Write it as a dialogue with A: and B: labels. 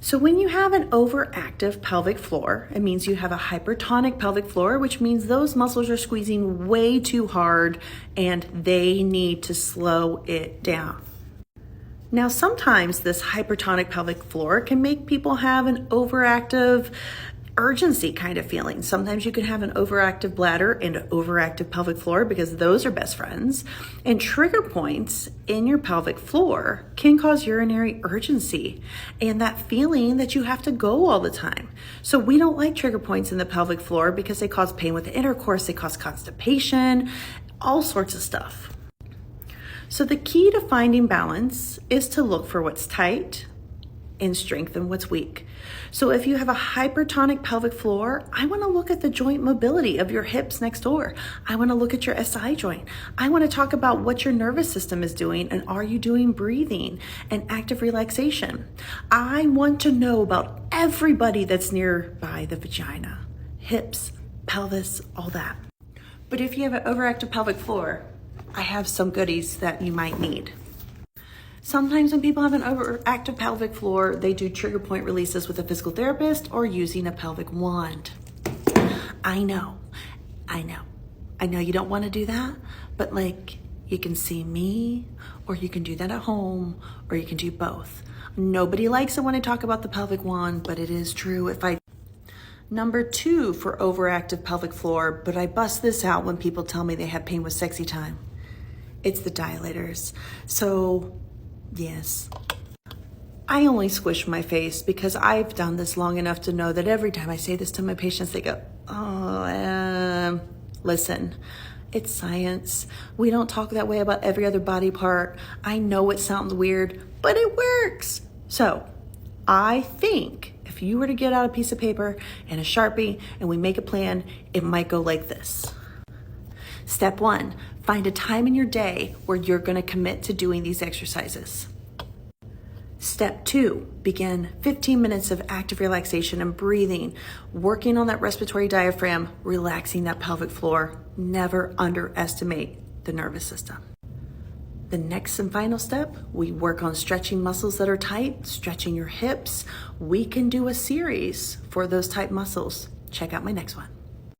A: So when you have an overactive pelvic floor, it means you have a hypertonic pelvic floor, which means those muscles are squeezing way too hard and they need to slow it down. Now, sometimes this hypertonic pelvic floor can make people have an overactive urgency kind of feeling. Sometimes you can have an overactive bladder and an overactive pelvic floor because those are best friends. And trigger points in your pelvic floor can cause urinary urgency and that feeling that you have to go all the time. So we don't like trigger points in the pelvic floor because they cause pain with the intercourse, they cause constipation, all sorts of stuff. So the key to finding balance is to look for what's tight and strengthen what's weak. So if you have a hypertonic pelvic floor, I want to look at the joint mobility of your hips next door. I want to look at your SI joint. I want to talk about what your nervous system is doing and are you doing breathing and active relaxation. I want to know about everybody that's nearby the vagina, hips, pelvis, all that. But if you have an overactive pelvic floor, I have some goodies that you might need. Sometimes when people have an overactive pelvic floor, they do trigger point releases with a physical therapist or using a pelvic wand. I know you don't want to do that, but you can see me, or you can do that at home, or you can do both. Nobody likes it when I talk about the pelvic wand, but it is true. Number 2 for overactive pelvic floor, but I bust this out when people tell me they have pain with sexy time. It's the dilators. So yes, I only squish my face because I've done this long enough to know that every time I say this to my patients, they go, listen, it's science. We don't talk that way about every other body part. I know it sounds weird, but it works. So I think if you were to get out a piece of paper and a Sharpie and we make a plan, it might go like this. Step 1, find a time in your day where you're going to commit to doing these exercises. Step 2, begin 15 minutes of active relaxation and breathing, working on that respiratory diaphragm, relaxing that pelvic floor. Never underestimate the nervous system. The next and final step, we work on stretching muscles that are tight, stretching your hips. We can do a series for those tight muscles. Check out my next one.